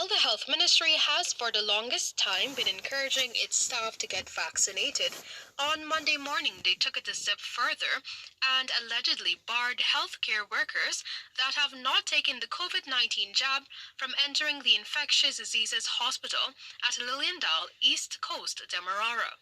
While the health ministry has for the longest time been encouraging its staff to get vaccinated, on Monday morning they took it a step further and allegedly barred healthcare workers that have not taken the COVID-19 jab from entering the infectious diseases hospital at Liliendal, East Coast, Demerara.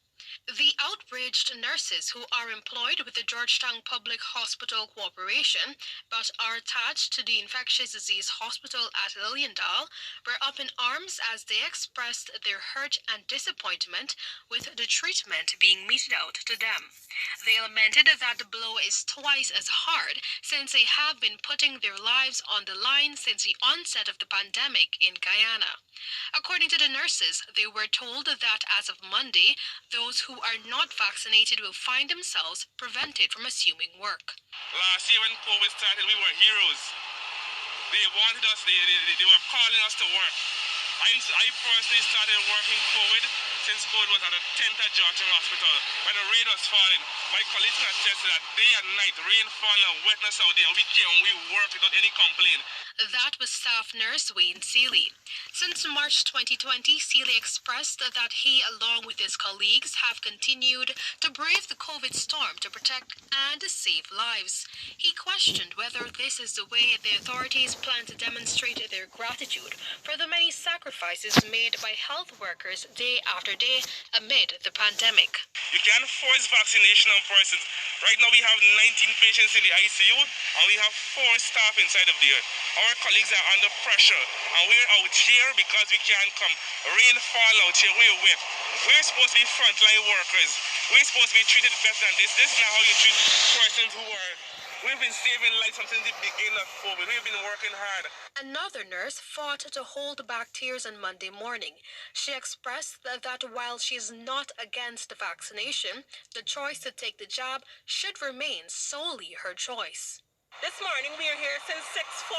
The outraged nurses who are employed with the Georgetown Public Hospital Corporation but are attached to the infectious disease hospital at Liliendal were up in arms as they expressed their hurt and disappointment with the treatment being meted out to them. They lamented that the blow is twice as hard since they have been putting their lives on the line since the onset of the pandemic in Guyana. According to the nurses, they were told that as of Monday, those who are not vaccinated will find themselves prevented from assuming work. Last year when COVID started, we were heroes. They wanted us, they were calling us to work. I personally started working COVID since COVID was at the 10th at Georgetown Hospital. When the rain was falling, my colleagues can attest to that day and night, rain falling and wetness out there. We came and we worked without any complaint. That was staff nurse Wayne Seeley. Since March 2020, Seeley expressed that he, along with his colleagues, have continued to brave the COVID storm to protect and save lives. He questioned whether this is the way the authorities plan to demonstrate their gratitude for the many sacrifices made by health workers day after day amid the pandemic. You can't force vaccination on persons. Right now we have 19 patients in the ICU and we have 4 staff inside of there. Our colleagues are under pressure and we're out here because we can't come. Rain fall out here, we're wet. We're supposed to be frontline workers. We're supposed to be treated better than this. This is not how you treat persons who are... We've been saving lives since the beginning of COVID. We've been working hard. Another nurse fought to hold back tears on Monday morning. She expressed that while she is not against the vaccination, the choice to take the jab should remain solely her choice. This morning we are here since 6:42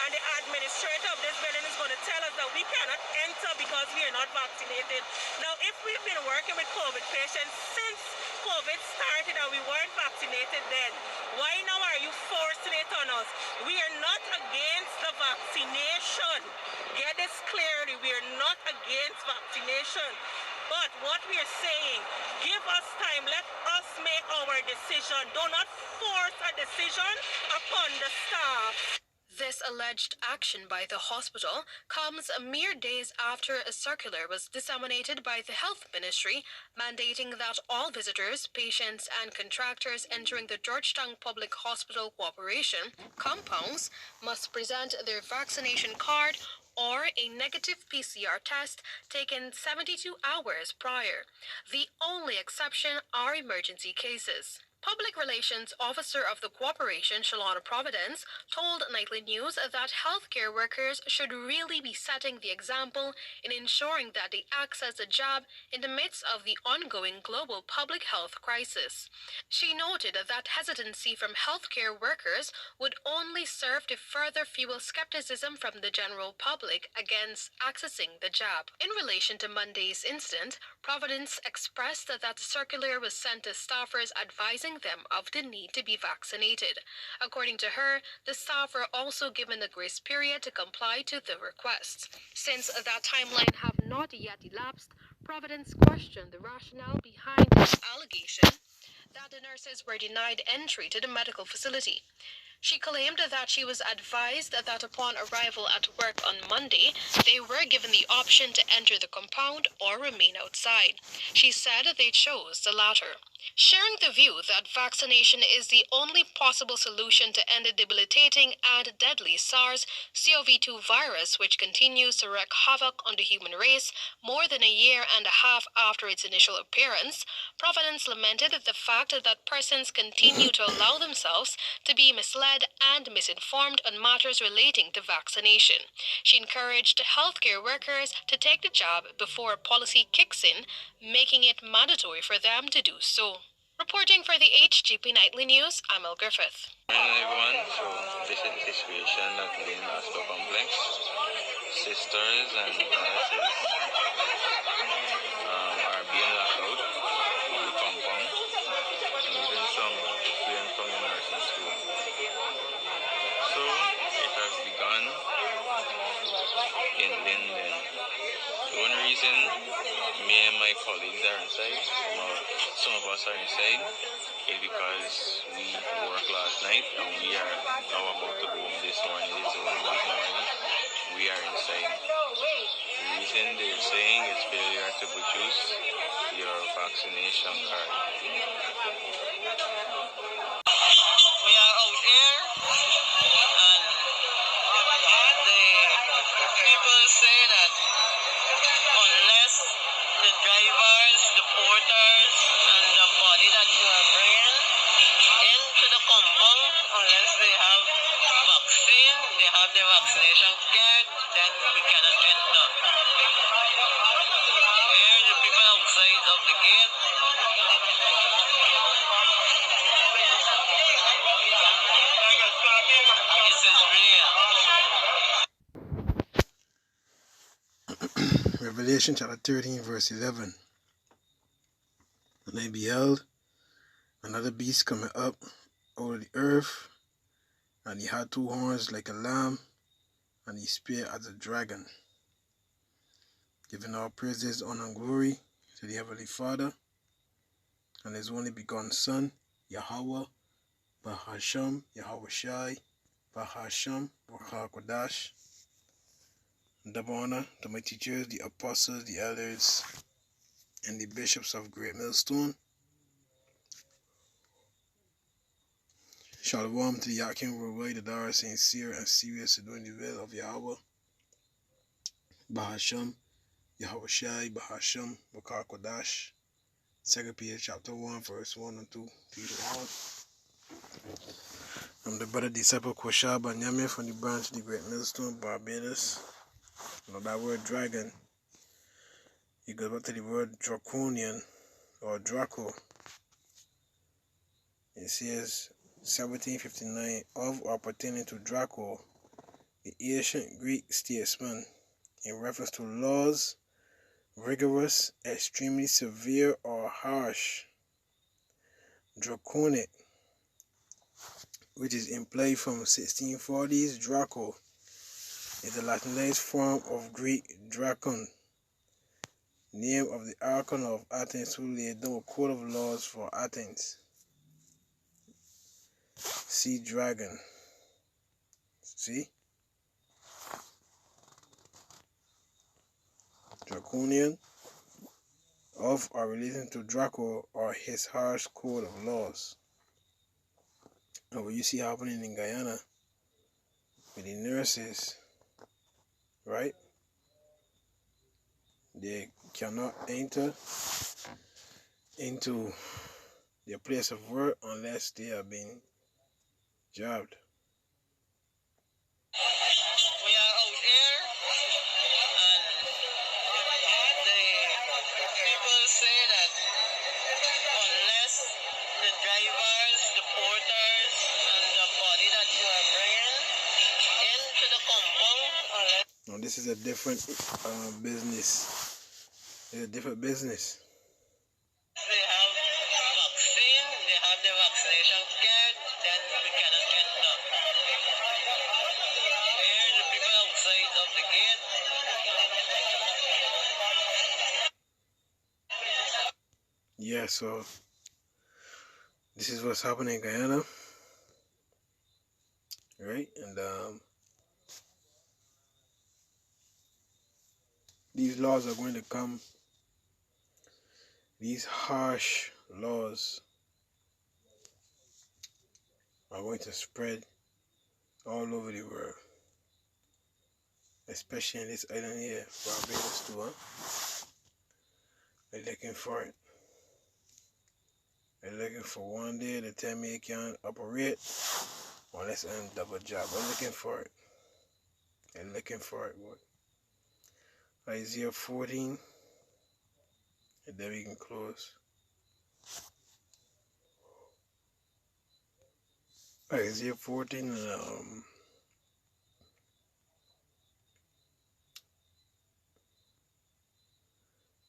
and the administrator of this building is going to tell us that we cannot enter because we are not vaccinated. Now, if we've been working with COVID patients since COVID started and we weren't vaccinated then, why now are you forcing it on us? We are not against the vaccination. Get this clearly, we are not against vaccination. But what we are saying, give us time, let us make our decision. Do not force a decision upon the staff. This alleged action by the hospital comes mere days after a circular was disseminated by the health ministry mandating that all visitors, patients, and contractors entering the Georgetown Public Hospital Corporation compounds must present their vaccination card or a negative PCR test taken 72 hours prior. The only exception are emergency cases. Public Relations Officer of the corporation, Shalana Providence, told Nightly News that healthcare workers should really be setting the example in ensuring that they access a jab in the midst of the ongoing global public health crisis. She noted that hesitancy from healthcare workers would only serve to further fuel skepticism from the general public against accessing the jab. In relation to Monday's incident, Providence expressed that the circular was sent to staffers advising them of the need to be vaccinated. According to her, the staff were also given a grace period to comply to the request. Since that timeline have not yet elapsed, Providence questioned the rationale behind the allegation that the nurses were denied entry to the medical facility. She claimed that she was advised that upon arrival at work on Monday, they were given the option to enter the compound or remain outside. She said they chose the latter. Sharing the view that vaccination is the only possible solution to end the debilitating and deadly SARS-CoV-2 virus, which continues to wreak havoc on the human race more than a year and a half after its initial appearance, Providence lamented the fact that persons continue to allow themselves to be misled and misinformed on matters relating to vaccination. She encouraged healthcare workers to take the jab before policy kicks in, making it mandatory for them to do so. Reporting for the HGP Nightly News, I'm El Griffith. Hi everyone, so this is the situation at the hospital complex. Sisters and nurses are being locked out of the compound, even some students from the nursing school. So it has begun rekindling. Then the one reason me and my colleagues are inside, some of us are inside, is because we worked last night and we are now about to go home this morning. It is only this morning. We are inside. The reason they're saying is failure to produce your vaccination card. We are out here and the people say that unless the drivers, the porters, and the body that you are bringing into the compound, unless they have vaccine, they have the vaccination card, then we cannot enter. Here, the people outside of the gate. This is real. Revelation chapter 13 verse 11. And I beheld another beast coming up out of the earth, and he had 2 horns like a lamb, and he speared as a dragon, giving all praises, honor, and glory to the Heavenly Father and his only begotten Son, Yahweh, Bahasham, Yahweh Shai, Bahasham, Kodash. Double honor to my teachers, the apostles, the elders, and the bishops of Great Millstone. Shalom to the Yakin Worldwide, the Dara sincere and serious to doing the will of Yahweh. Bahasham, Yahweh Shai, Bahasham, Bakar Kodash. 2 Peter chapter 1, verse 1 and 2. Peter 1. I'm the brother disciple Koshab Banyame from the branch of the Great Millstone, Barbados. Now that word dragon, it goes back to the word draconian or Draco. It says 1759 of or pertaining to Draco, the ancient Greek statesman, in reference to laws rigorous, extremely severe, or harsh. Draconic, which is implied from 1640s. Draco is the Latinized form of Greek Dracon, name of the Archon of Athens who laid down a code of laws for Athens. See dragon. See? Draconian, of or relating to Draco or his harsh code of laws. And what you see happening in Guyana with the nurses, right? They cannot enter into their place of work unless they have been jabbed. We are out here, and the people say that unless the drivers, the porters, and the body that you are bringing into the compound, unless... Now this is a different business. It's a different business. They have vaccine, they have the vaccination card, then we cannot enter. Here, the people outside of the gate. Yeah, so this is what's happening in Guyana, right? And these laws are going to come. These harsh laws are going to spread all over the world, especially in this island here, Barbados too, huh? They're looking for it. They're looking for one day to tell me it can't operate unless I'm double job. They're looking for it. They're looking for it, boy. Isaiah 14, and then we can close. Isaiah 14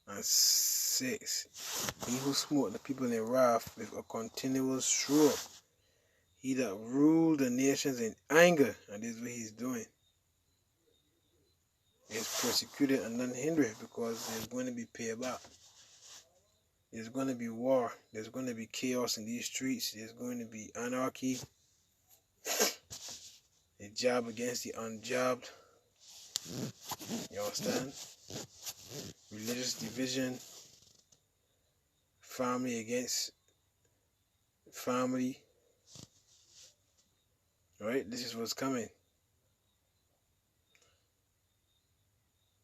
and 6. He who smote the people in wrath with a continuous sword, he that ruled the nations in anger, and this is what he's doing. His persecuted and none hindered, because there's going to be payback. There's going to be war. There's going to be chaos in these streets. There's going to be anarchy. A job against the unjobbed. You understand? Religious division. Family against family. Right? This is what's coming.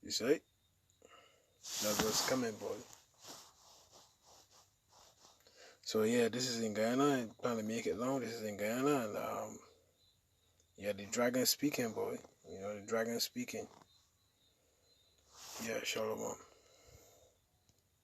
You see? That's what's coming, boy. So yeah, this is in Guyana. I'm trying to make it long. This is in Guyana, and yeah, the dragon speaking, boy. You know, the dragon speaking. Yeah, shalom.